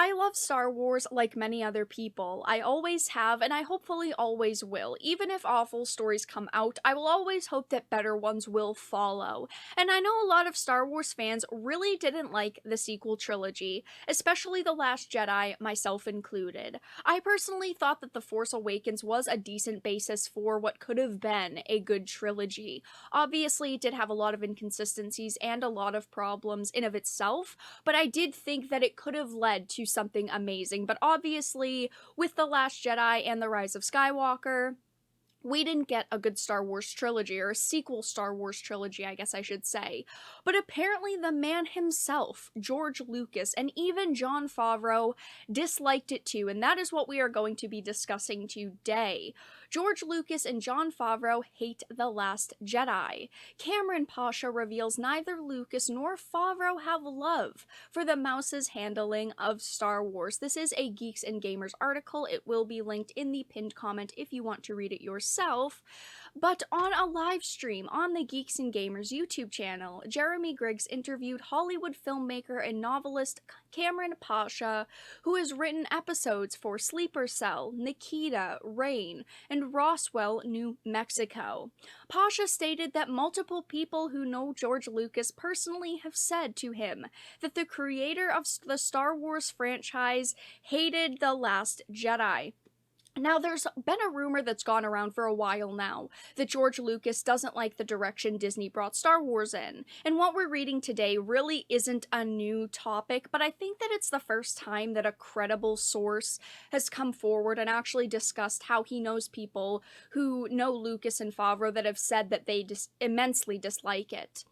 I love Star Wars like many other people. I always have, and I hopefully always will. Even if awful stories come out, I will always hope that better ones will follow. And I know a lot of Star Wars fans really didn't like the sequel trilogy, especially The Last Jedi, myself included. I personally thought that The Force Awakens was a decent basis for what could have been a good trilogy. Obviously, it did have a lot of inconsistencies and a lot of problems in of itself, but I did think that it could have led to something amazing. But obviously, with The Last Jedi and The Rise of Skywalker, we didn't get a good Star Wars trilogy, or a sequel Star Wars trilogy, I guess I should say. But apparently, the man himself, George Lucas, and even Jon Favreau disliked it too, and that is what we are going to be discussing today. George Lucas and Jon Favreau hate The Last Jedi. Cameron Pasha reveals neither Lucas nor Favreau have love for the mouse's handling of Star Wars. This is a Geeks and Gamers article. It will be linked in the pinned comment if you want to read it yourself. But on a live stream on the Geeks and Gamers YouTube channel, Jeremy Griggs interviewed Hollywood filmmaker and novelist Cameron Pasha, who has written episodes for Sleeper Cell, Nikita, Rain, and Roswell, New Mexico. Pasha stated that multiple people who know George Lucas personally have said to him that the creator of the Star Wars franchise hated The Last Jedi. Now, there's been a rumor that's gone around for a while now that George Lucas doesn't like the direction Disney brought Star Wars in. And what we're reading today really isn't a new topic, but I think that it's the first time that a credible source has come forward and actually discussed how he knows people who know Lucas and Favreau that have said that they immensely dislike it.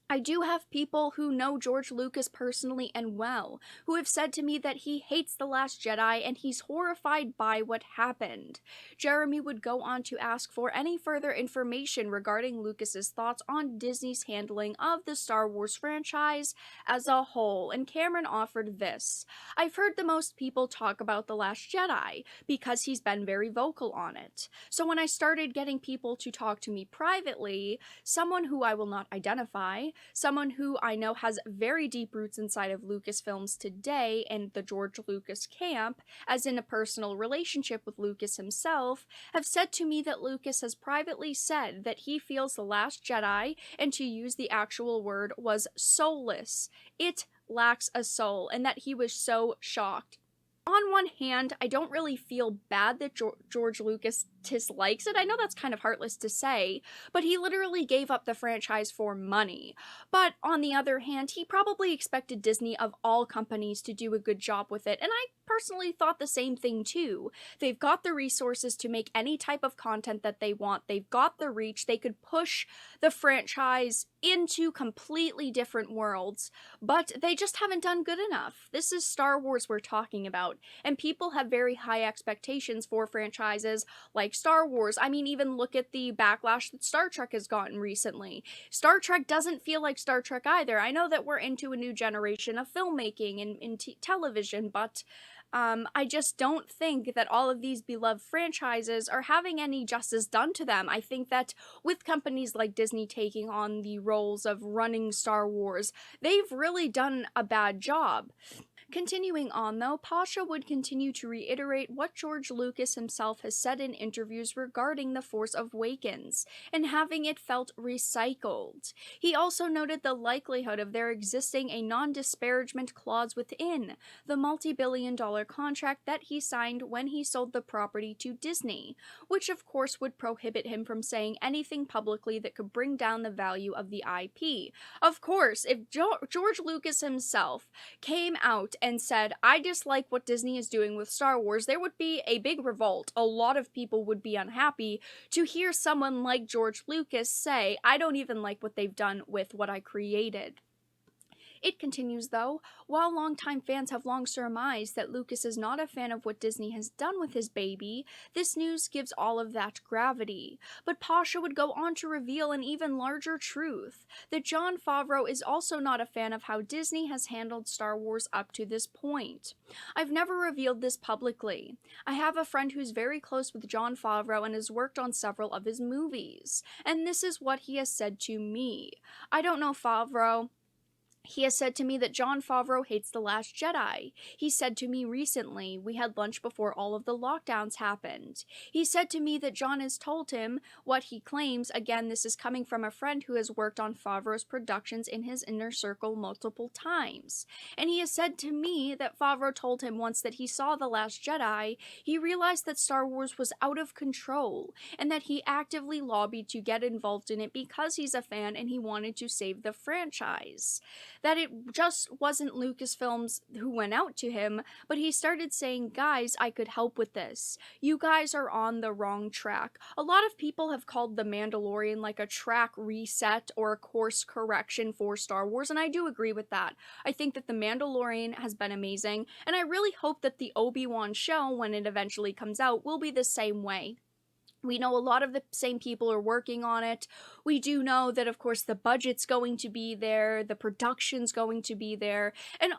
I do have people who know George Lucas personally and well, who have said to me that he hates The Last Jedi and he's horrified by what happened. Jeremy would go on to ask for any further information regarding Lucas's thoughts on Disney's handling of the Star Wars franchise as a whole, and Cameron offered this. I've heard the most people talk about The Last Jedi because he's been very vocal on it. So when I started getting people to talk to me privately, someone who I will not identify, someone who I know has very deep roots inside of Lucasfilms today and the George Lucas camp, as in a personal relationship with Lucas himself, have said to me that Lucas has privately said that he feels The Last Jedi, and to use the actual word, was soulless. It lacks a soul, and that he was so shocked. On one hand, I don't really feel bad that George Lucas dislikes it. I know that's kind of heartless to say, but he literally gave up the franchise for money. But on the other hand, he probably expected Disney, of all companies, to do a good job with it, and I personally thought the same thing too. They've got the resources to make any type of content that they want. They've got the reach. They could push the franchise into completely different worlds, but they just haven't done good enough. This is Star Wars we're talking about, and people have very high expectations for franchises like Star Wars. I mean, even look at the backlash that Star Trek has gotten recently. Star Trek doesn't feel like Star Trek either. I know that we're into a new generation of filmmaking and in television, but I just don't think that all of these beloved franchises are having any justice done to them. I think that with companies like Disney taking on the roles of running Star Wars, they've really done a bad job. Continuing on, though, Pasha would continue to reiterate what George Lucas himself has said in interviews regarding The Force Awakens, and having it felt recycled. He also noted the likelihood of there existing a non-disparagement clause within the multi-billion-dollar contract that he signed when he sold the property to Disney, which of course would prohibit him from saying anything publicly that could bring down the value of the IP. Of course, if George Lucas himself came out and said, I dislike what Disney is doing with Star Wars, there would be a big revolt. A lot of people would be unhappy to hear someone like George Lucas say, I don't even like what they've done with what I created. It continues, though, while longtime fans have long surmised that Lucas is not a fan of what Disney has done with his baby, this news gives all of that gravity. But Pasha would go on to reveal an even larger truth, that Jon Favreau is also not a fan of how Disney has handled Star Wars up to this point. I've never revealed this publicly. I have a friend who's very close with Jon Favreau and has worked on several of his movies, and this is what he has said to me. I don't know Favreau. He has said to me that Jon Favreau hates The Last Jedi. He said to me recently, we had lunch before all of the lockdowns happened. He said to me that Jon has told him what he claims, again, this is coming from a friend who has worked on Favreau's productions in his inner circle multiple times. And he has said to me that Favreau told him once that he saw The Last Jedi, he realized that Star Wars was out of control, and that he actively lobbied to get involved in it because he's a fan and he wanted to save the franchise. That it just wasn't Lucasfilms who went out to him, but he started saying, guys, I could help with this. You guys are on the wrong track. A lot of people have called The Mandalorian like a track reset or a course correction for Star Wars, and I do agree with that. I think that The Mandalorian has been amazing, and I really hope that the Obi-Wan show, when it eventually comes out, will be the same way. We know a lot of the same people are working on it. We do know that, of course, the budget's going to be there, the production's going to be there, and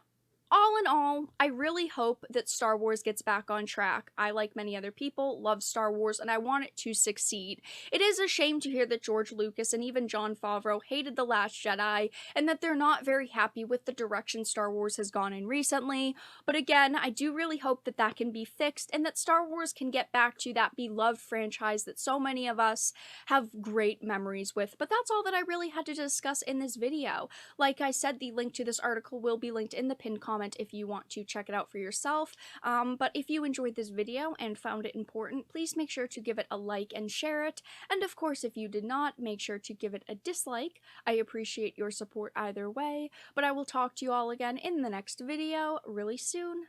all in all, I really hope that Star Wars gets back on track. I, like many other people, love Star Wars, and I want it to succeed. It is a shame to hear that George Lucas and even Jon Favreau hated The Last Jedi, and that they're not very happy with the direction Star Wars has gone in recently. But again, I do really hope that that can be fixed, and that Star Wars can get back to that beloved franchise that so many of us have great memories with. But that's all that I really had to discuss in this video. Like I said, the link to this article will be linked in the pinned comment if you want to check it out for yourself. But if you enjoyed this video and found it important, please make sure to give it a like and share it. And of course, if you did not, make sure to give it a dislike. I appreciate your support either way, but I will talk to you all again in the next video really soon.